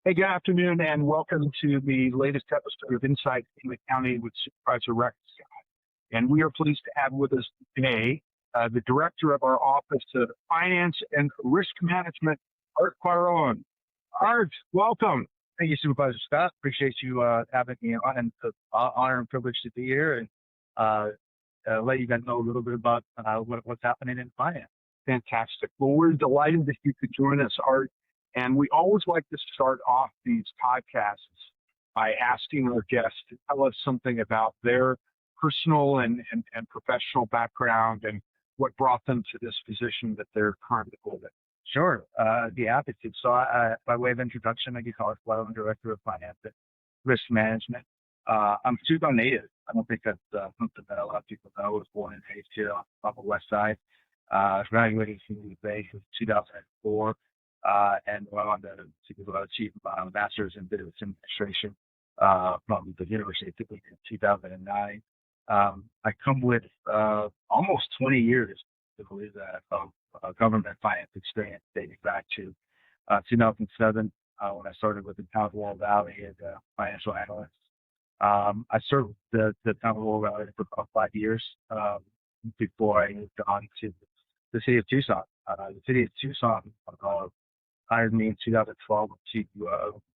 Hey, good afternoon, and welcome to the latest episode of Inside Pima County with Supervisor Rex Scott. And we are pleased to have with us today the Director of our Office of Finance and Risk Management, Art Cuaron. Art, welcome. Thank you, Supervisor Scott. Appreciate you having me on, and it's an honor and privilege to be here and let you guys know a little bit about what's happening in finance. Fantastic. Well, we're delighted that you could join us, Art. And we always like to start off these podcasts by asking our guests to tell us something about their personal and professional background and what brought them to this position that they're currently holding. Sure. I'd be happy to. So by way of introduction, I can call it Director of Finance and Risk Management. I'm Tucson native. I don't think that's something that a lot of people know. I was born and raised here on the West Side. Graduated from the Bay in 2004. And went on to achieve a master's in business administration from the University of Tucson in 2009. I come with almost 20 years, I believe that, of government finance experience dating back to 2007 when I started with the Town of Oro Valley as a Financial Analyst. I served the Town of Oro Valley for about 5 years before I moved on to the City of Tucson. The City of Tucson hired me in 2012 to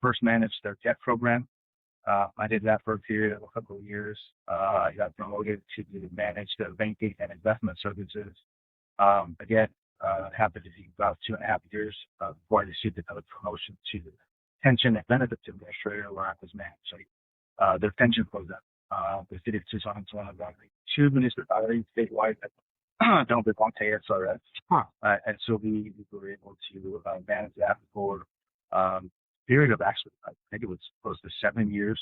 first manage their debt program. I did that for a period of a couple of years. I got promoted to manage the banking and investment services. Again, happened to be about 2.5 years before I received another promotion to the pension and benefits administrator, where I was managing their pension program. The City of Tucson is one of the 2 municipalities statewide that don't belong to ASRS. And so we were able to manage that for a period of actually, I think it was close to 7 years.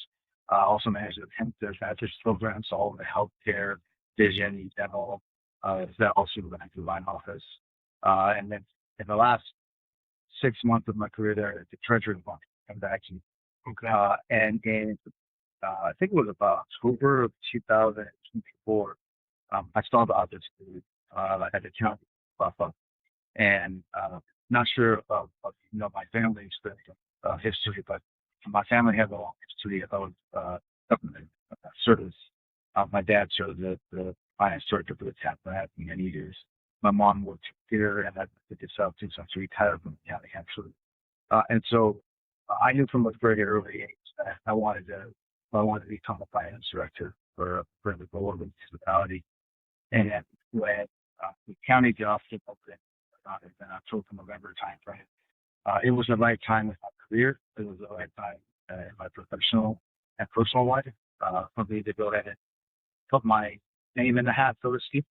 Also managed their bachelor's programs, all of the healthcare, vision, dental, that also went to my office. And then in the last 6 months of my career there at the Treasury Department, actually, and in I think it was about October of 2024. I started out this at the county buffer, and not sure of my family's history, but my family has a long history of government service. My dad served the finance director for the town for many years. My mom worked here, and I did South Tucson, so retired from the county actually. And so I knew from a very early age that I wanted to become a finance director for the local municipality. And when the county job came open in October, November timeframe, it was the right time in my career. It was the right time in my professional and personal life for me to go ahead and put my name in the hat, so to speak.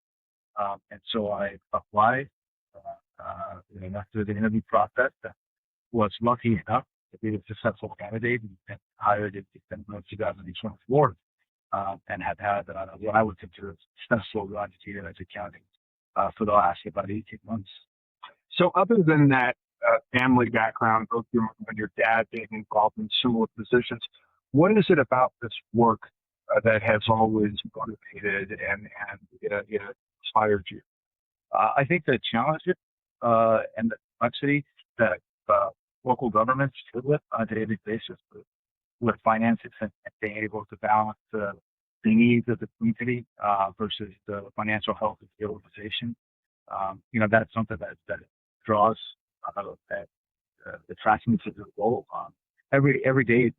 And so I applied through the interview process. Was lucky enough to be a successful candidate and hired in December of 2024. And have had what I would consider a successful run here as a county for the last about 18 months. So other than that family background, both your mom and your dad being involved in similar positions, what is it about this work that has always motivated and inspired you? I think the challenges and the complexity that local governments deal with on a daily basis with finances and being able to balance the needs of the community versus the financial health of the organization. That's something that draws, that attracts me to the role every day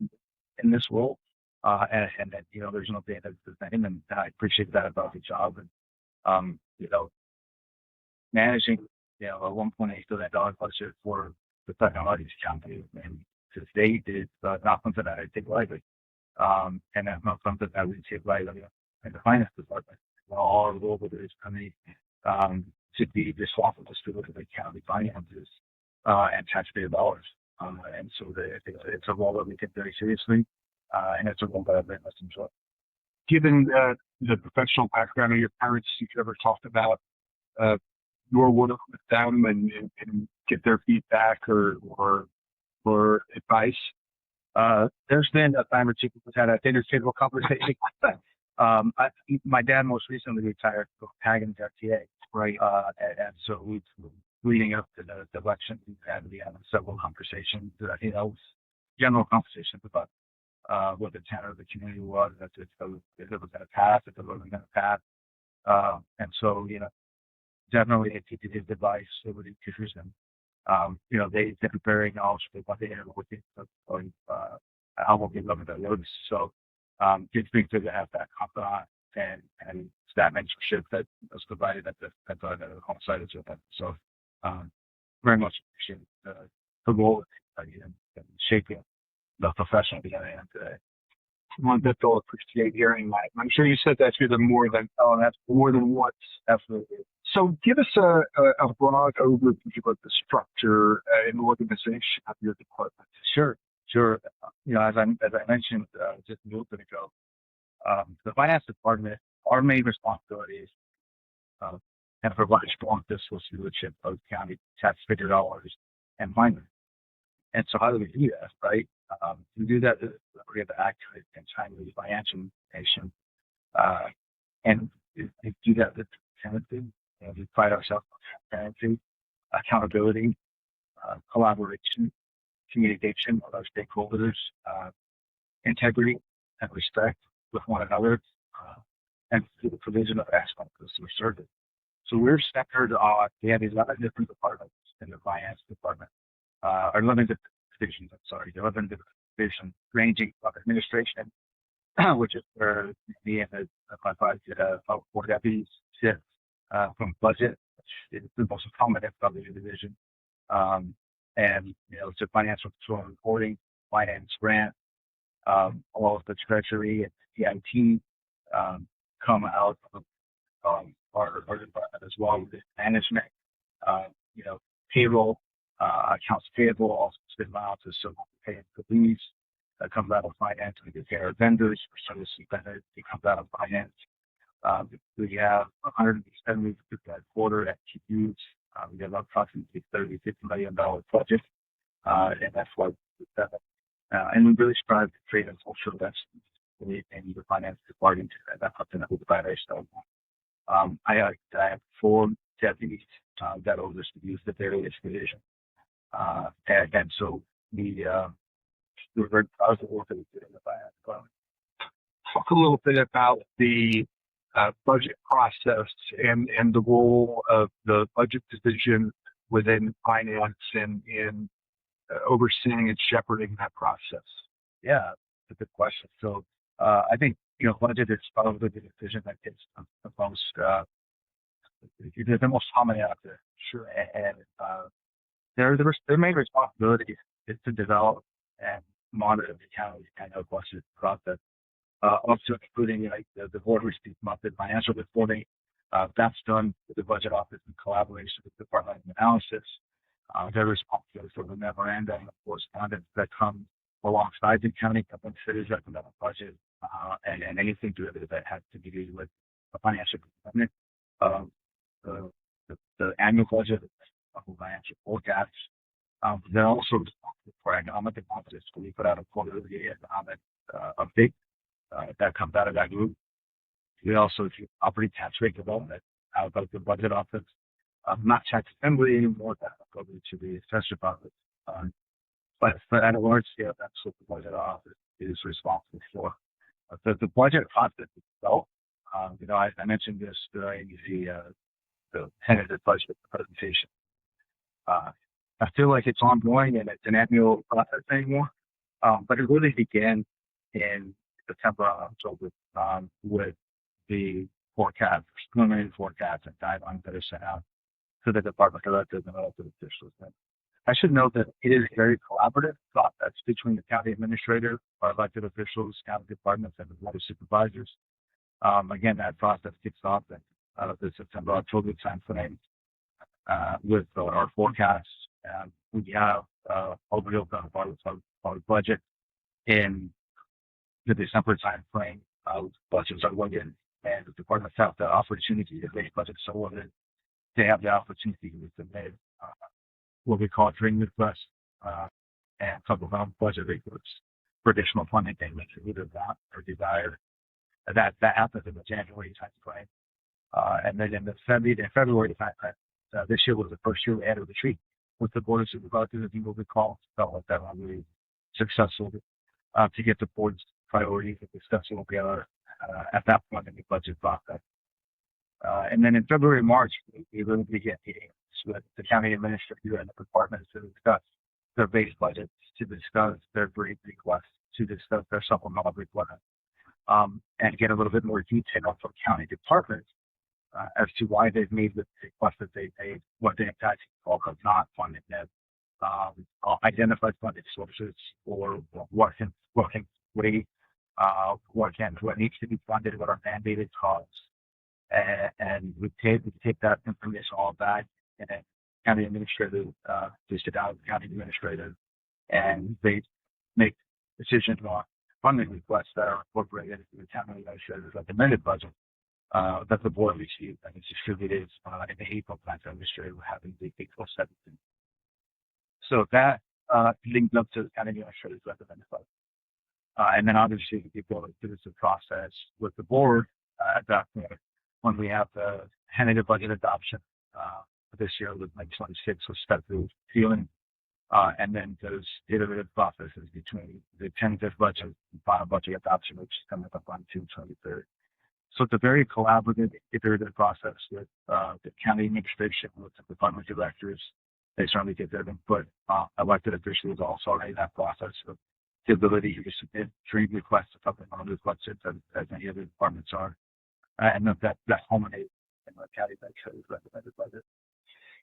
in this role. And there's no day that's the same, and I appreciate that about the job. And, managing, a $1.8 billion budget for the technology county and to date is not something that I take lightly. And that's not something that we take lightly in the finance department. All over this company should be responsible to look at the county finances and taxpayer dollars. And so it's a role that we take very seriously, and it's a role that I very much enjoy. Given the professional background of your parents, you ever talked about your work with them and get their feedback or advice? There's been a time or two we've had a dinner table conversation. My dad most recently retired from Hagen's FTA, right? And so leading up to the election, we've had several conversations. general conversations about what the tenor of the community was, if it was going to pass, if it wasn't going to pass. And so, definitely they take his advice over the teachers, and they're very knowledgeable about the inner workings of how we'll be loving their loads. So it's been good to have that confidant and that mentorship that was provided at the home site as well. So very much appreciate the role in shaping the professional that I am today. Well, that they'll appreciate hearing that. I'm sure you said that to them more than once. Absolutely. So give us a broad overview of the structure and organization of your department. Sure. As I mentioned just a little bit ago, the finance department, our main responsibility is and provide strong fiscal stewardship of county taxpayer dollars and finance. And so how do we do that, right? We do that with accurate and timely financial information. And we do that with transparency. We pride ourselves on transparency, accountability, collaboration, communication with our stakeholders, integrity and respect with one another, and the provision of excellent customer service. So we're centered on, we have 11 different departments in the finance department. Our 11 divisions, 11 divisions ranging from administration, which is where me and my five four deputies sit, from budget, which is the most prominent of the division, and to financial control and reporting, finance grant, all of the treasury and CIT come out of our department as well with management, payroll, accounts payable, also spend balances, so paying the lease that comes out of finance. We take care of vendors for services that comes out of finance. We have 170 that quarter at QQs. We have approximately $50 million budget, and that's what and we really strive to create a culture that's in the finance department. That's something that we pride ourselves on. I have 4 deputies that oversee the various divisions, and so we're very proud of the work that we do in the finance department. Talk a little bit about the budget process and the role of the budget division within finance and in overseeing and shepherding that process. Yeah, that's a good question. So I think budget is probably the division that gets the most common out there. Sure. And their main responsibility is to develop and monitor the county's annual budget process, up to including the board receives monthly financial reporting. That's done with the budget office in collaboration with the Department of Analysis. They're responsible for the memorandum of correspondence that comes alongside the county government cities recommended budget, and anything derivative that has to do with the financial component of the annual budget, financial forecasts. They're also responsible for economic analysis. We put out a quarterly economic update that comes out of that group. We also do property tax rate development out of the budget office. Not tax assembly anymore, that will go to the assessor office. But at a large scale, that's what the budget office is responsible for. The budget process itself, I mentioned this during the tentative budget presentation. I feel like it's ongoing and it's an annual process anymore, but it really began in September, October, with the forecast, preliminary forecasts and guidelines that are sent out to the department directors and elected officials. And I should note that it is a very collaborative process between the county administrator, our elected officials, county departments, and the board of supervisors. Again, that process kicks off in the September-October timeframe with our forecasts. We have overview of our budget in the December timeframe. Budgets are looking, and the departments have the opportunity to make budgets so that they have the opportunity to submit what we call dream requests and supplemental budget requests for additional funding payments, either that or desire. That happens in the January timeframe, and then in the February timeframe. This year was the first year we had a retreat with the board of supervisors, as you will recall. Felt like that really successful to get the board's priorities and discuss what we are at that point in the budget process. And then in February, March, we really began meetings with the county administrator and the departments to discuss their base budgets, to discuss their brief requests, to discuss their supplemental requests, and get a little bit more detail from county departments as to why they've made the requests that they made, what the impact of not funding them, identify funding sources for what can wait, what needs to be funded, what are mandated costs, and we take that information all back, and then county administrator, we sit down with the county administrator, and they make decisions on funding requests that are incorporated into the county administrator's recommended budget that the board received and is distributed in the April plan administrator having the April 17th. So that links up to the county administrator's recommended budget. And then obviously we go through the process with the board at that point when we have the tentative budget adoption this year with 2026 with step through feeling. And then those iterative processes between the tentative budget and final budget adoption, which is coming up on June 23rd. So it's a very collaborative, iterative process with the county administration, with the department directors. They certainly get their input. Elected officials also are in that process. So the ability to submit dream requests to supplemental requests as many other departments are. And that culminates in the county administrator's recommended budget.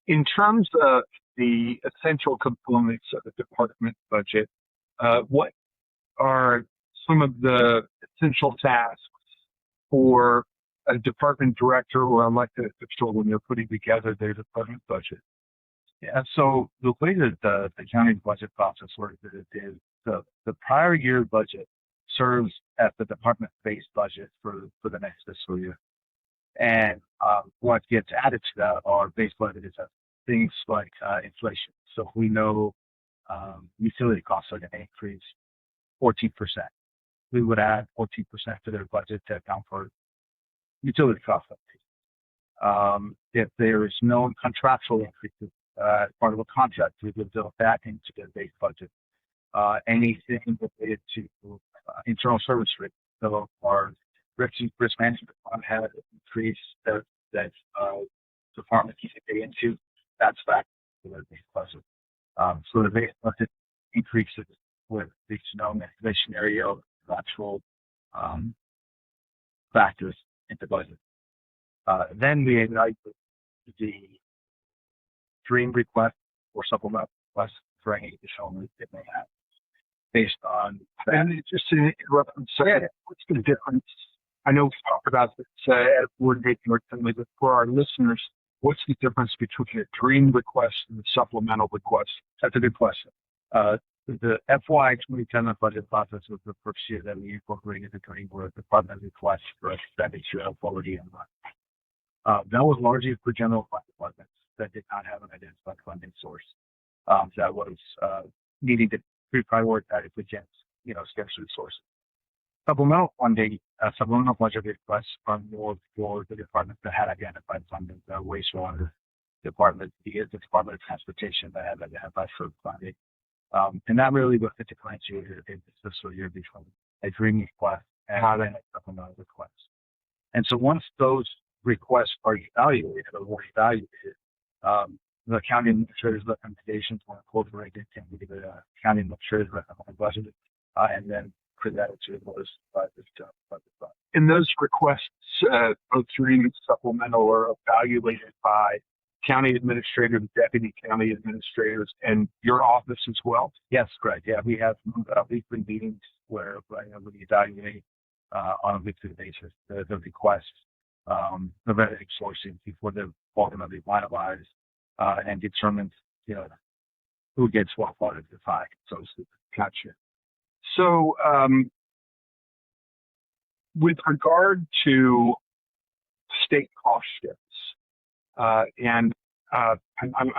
In terms of the essential components of the department budget, what are some of the essential tasks for a department director or elected official when they're putting together their department budget? Yeah, so the way that the county budget process works is the prior year budget serves as the department-based budget for the next fiscal year. And what gets added to that are base budgets things like inflation. So if we know utility costs are going to increase 14%, we would add 14% to their budget to account for utility cost increase. If there is no contractual increases as part of a contract, we would build that into their base budget. Anything related to internal service rates. So our risk management fund had increased that department needs to pay into. That's back to the base budget. So the base budget increases with these known inflationary or actual factors into budget. Then we ignite the dream request or supplemental request for any additional needs they may have based on that. And just to interrupt and say, what's the difference? I know we've talked about this at board meeting recently, but for our listeners, what's the difference between a dream request and a supplemental request? That's a good question. The FY 2010 budget process was the first year that we incorporated the dream where the department request for expenditure of quality and money. That was largely for general fund departments that did not have an identified funding source. That was needing to prioritize against, scarce resources. Supplemental funding, supplemental budget requests are more for the departments that had identified funding, the wastewater department, the Department of Transportation that had identified funding. And that really was the differentiator in this fiscal year between a dream request and a supplemental request. And so once those requests are evaluated or were evaluated, the county administrator's recommendations were incorporated into the county administrator's recommended budget, and then presented to the board of supervisors. And those requests, both dream and supplemental, are evaluated by county administrators, deputy county administrators, and your office as well? Yes, correct. Yeah, we have weekly meetings where we evaluate on a weekly basis the requests, the vetting sourcing before they're ultimately finalized, and determines, who gets what part of the pie. So, gotcha. So, with regard to state cost shifts, and I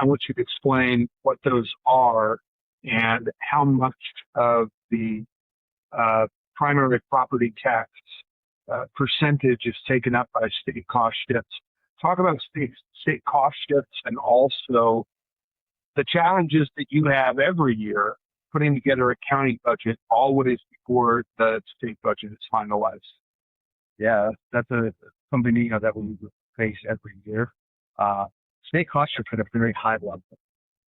want you to explain what those are and how much of the primary property tax percentage is taken up by state cost shifts. Talk about state cost shifts and also the challenges that you have every year putting together a county budget always before the state budget is finalized? Yeah, that's something that we face every year. State costs are at a very high level.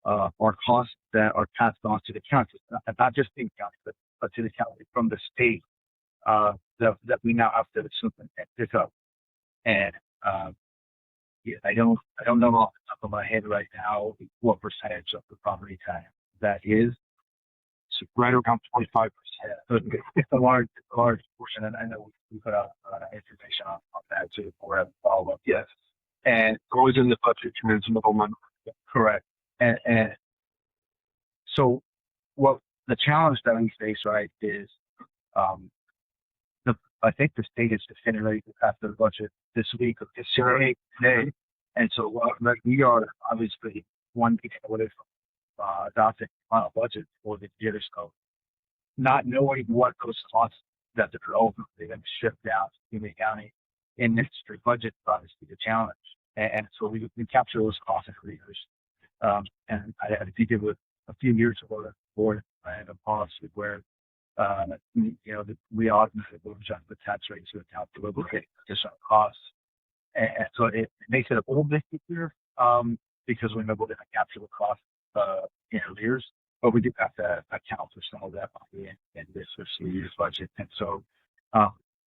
Our costs that are passed on to the county, not just the county, but to the county from the state, that we now have to pick up. And yeah, I don't know off the top of my head right now what percentage of the property tax that is. So right around 25%. So it's a large portion, and I know we put out information on that too for a follow up. Yes. And It's always in the budget committee's middle month. correct. And so what the challenge that we face, right, is I think the state is definitively after the budget this week or this today. And so we are obviously one week away from adopting the final budget for the year. So not knowing what those costs that they're ultimately going to shift down to Pima County in next year's budget is obviously the challenge. And so we capture those costs every year. And I think it was a few years ago that the board had a policy where we automatically will adjust the tax rate to account for additional costs. And so it makes it a little bit easier because we're able to capture the cost in arrears, but we do have to account for some of that money in this fiscal year's budget. And so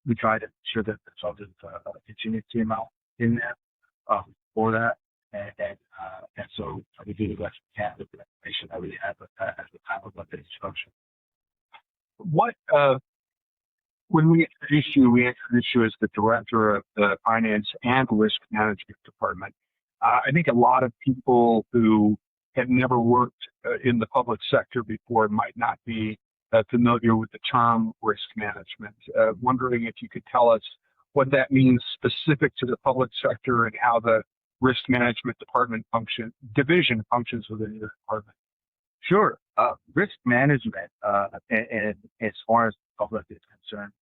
we try to ensure that there's a contingency amount in there for that. And so we do the best we can with the information that we have at the time of budget instruction. What, when we introduced you as the director of the Finance and Risk Management Department. I think a lot of people who have never worked in the public sector before might not be familiar with the term risk management. Wondering if you could tell us what that means specific to the public sector and how the risk management division functions within your department. Sure. Risk management, and as far as the public is concerned,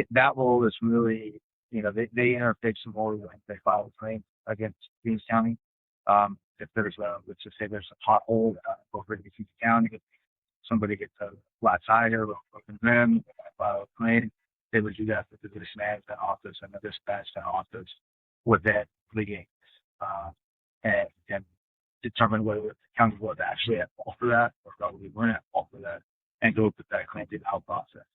that role is really, they interface more when they file a claim against Pima County. If there's let's just say there's a pothole over in Pima County, somebody gets a flat tire or broken rim, file a claim, they would do that with the risk management office, and the dispatch office would then litigate and determine whether the county was actually at fault for that or probably weren't at fault for that, and go through that claim through the health process.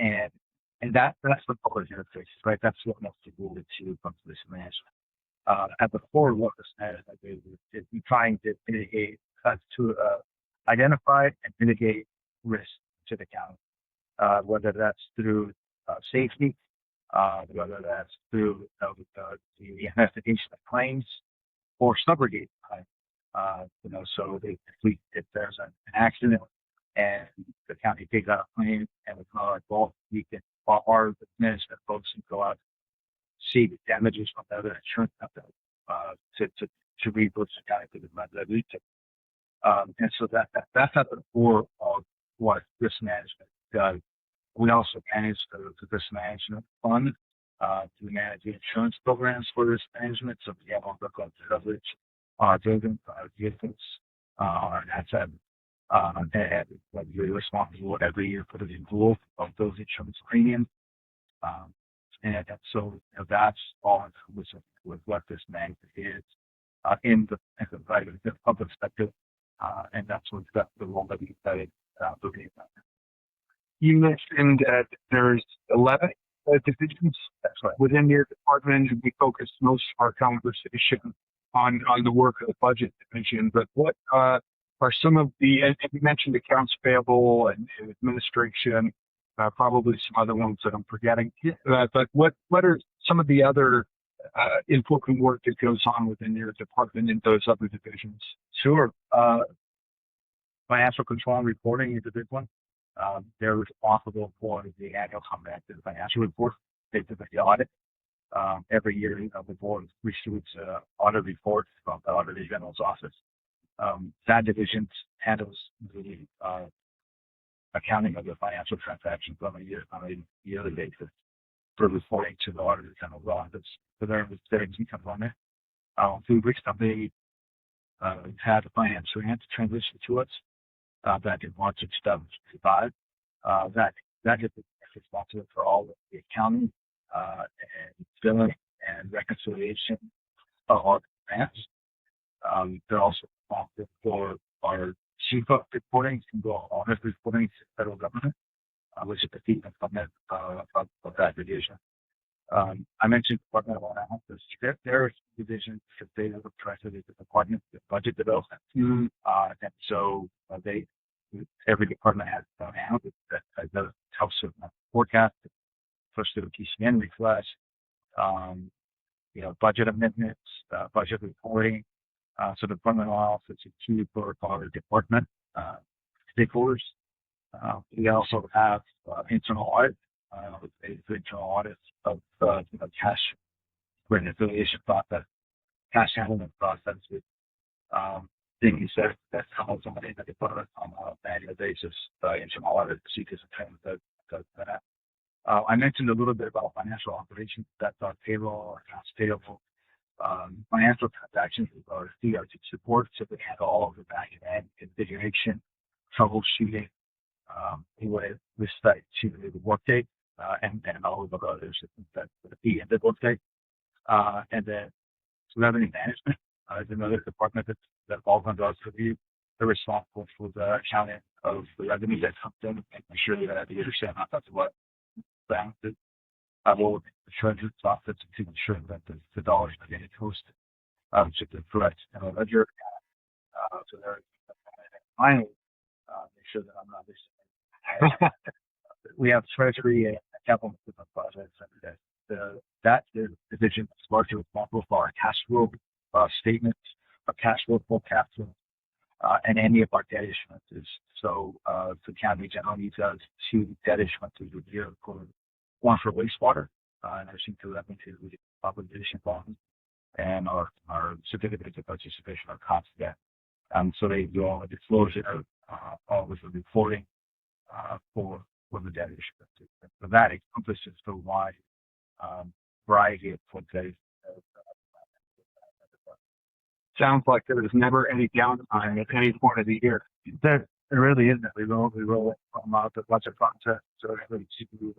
And that's the public interface, right? That's what most people would to from risk management. At the core of what risk management is trying to mitigate, identify and mitigate risk to the county, whether that's through safety, whether that's through the investigation of claims or subrogate claims. So if there's an accident and the county takes out a claim and we call it fault, we can, our management folks can go out, see the damages from the other insurance company to reimburse the county for the money that we took. And so that's at the core of what risk management does. We also manage the risk management fund to manage the insurance programs for risk management. So we have all the coverage on our buildings, our vehicles, our assets, and we're responsible every year for the renewal of those insurance premiums. And so that's all with what this management is in the private, the public sector, and that's what the role that we studied looking at. You mentioned that there's 11 divisions. That's right. Within your department. We focus most of our conversation on the work of the budget division, but what are some of and you mentioned accounts payable and administration, probably some other ones that I'm forgetting. But what are some of the other important work that goes on within your department in those other divisions? Sure. Financial control and reporting is a big one. They're responsible for the annual comprehensive financial report. They do the audit. Every year, the board receives audit reports from the Auditor General's office. That division handles the accounting of the financial transactions on a yearly basis for reporting to the Auditor General's office. So there is a component. Food risk company we've had the finance grant transition to us back in March of 2005. That is responsible for all of the accounting and billing and reconciliation of our grants. They're also responsible for our chief of reporting and audit reporting to the federal government, which is the feet of that division. I mentioned Department of Analysis. Their division, because they have a director of the Department of Budget Development. And so every department has its own analysis that helps with forecast, push through PCN requests, budget amendments, budget reporting. So the Department of Analysis is key for our department stakeholders. We also have internal audit. Internal audits of cash reconciliation process, cash handling process with things that comes on the department on an annual basis. Internal audit procedures and does that. I mentioned a little bit about financial operations. That's our payroll, our accounts payable, financial transactions with our CRT support. So we have all of the back end configuration, troubleshooting, with respect to the workday. And all of the other systems that the end of the workday. And then revenue management is another department that falls under our purview. They're responsible for the accounting of the revenue that comes in and make sure that the understand that's what balances. Well, with the treasurer's office to ensure that the dollars are getting posted to the correct ledger. So they're finally make sure that I'm not missing. We have treasury and capital projects, and that division is largely responsible for our cash flow statements, our cash flow forecasting, and any of our debt issuances. So the county generally does 2 debt issuances a year, one for wastewater, and our to revenue obligation bonds, and our certificates of participation, our cost debt. So they do all the disclosure, all of the reporting for the debt issuance. So that encompasses the wide variety of what they. Sounds like there was never any downtime at any point of the year. There really isn't. We roll from the budget process, so it's really to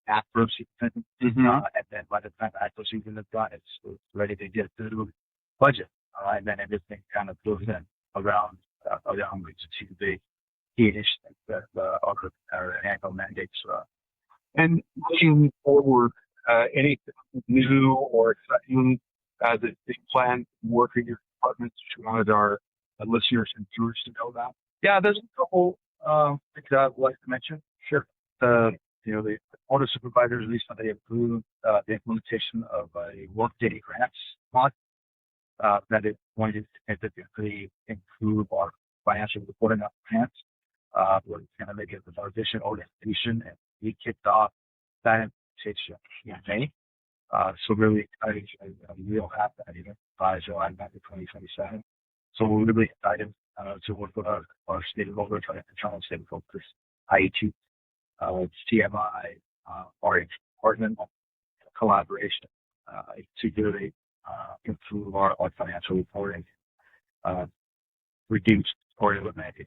after season, and then by the time after season is done, it's ready to get through budget. And then everything kind of goes in around to the key initiatives that our annual mandates. And looking forward, anything new or exciting that you plan to work in your departments that you wanted our listeners and viewers to know about? Yeah, there's a couple things I'd like to mention. Sure. The auto supervisors recently approved the implementation of a workday grants mod that is going to significantly improve our financial reporting of grants. We're going to make it with our vision organization, and we kicked off that implementation in May. So really excited. We'll have that even by July 2027. So we're really excited to work with our stakeholders, our internal stakeholders, IET, CMI, our department collaboration to really improve our financial reporting, reduce or eliminate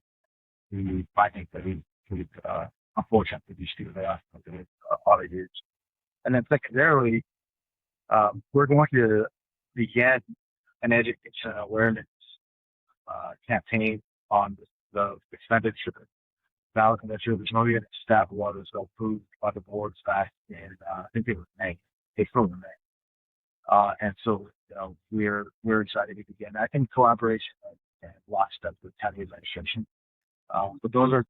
the findings that we unfortunately we still have audit years. And then secondarily, we're going to begin an education and awareness campaign on the expenditure ballot measure. There's no staff was approved by the boards back in I think it was April or May. And so we're excited to begin that in collaboration and lockstep with county administration. But those are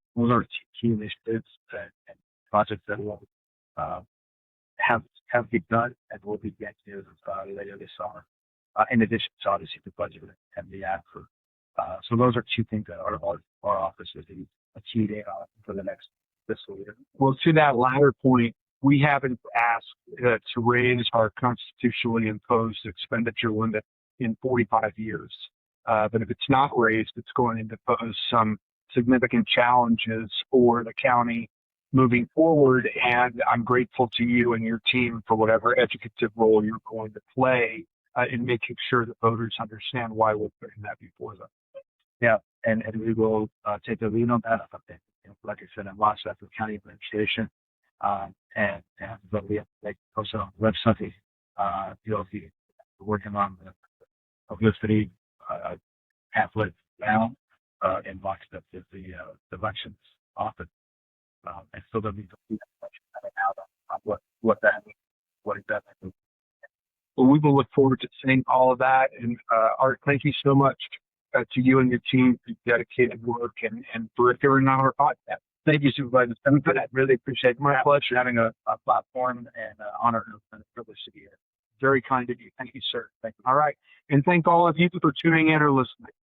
key initiatives and projects that will have begun and will begin to later this summer. In addition to obviously the budget and the act for. So those are 2 things that our office is achieving for the next fiscal year. Well, to that latter point, we haven't asked to raise our constitutionally imposed expenditure limit in 45 years. But if it's not raised, it's going to pose some significant challenges for the county moving forward. And I'm grateful to you and your team for whatever educative role you're going to play in making sure that voters understand why we're putting that before them. And we will take the lead on that. Like I said, I'm lost after county administration, and but we have to make also on the website. We're working on the publicity pamphlet now in lockstep with the elections office, and still don't need to see that much out on what exactly. Well, we will look forward to seeing all of that. And Art, thank you so much to you and your team for your dedicated work and for appearing on our podcast. Thank you, Supervisor. I really appreciate my pleasure having a platform and honor and a privilege to be here. Very kind of you. Thank you, sir. Thank you. All right. And thank all of you for tuning in or listening.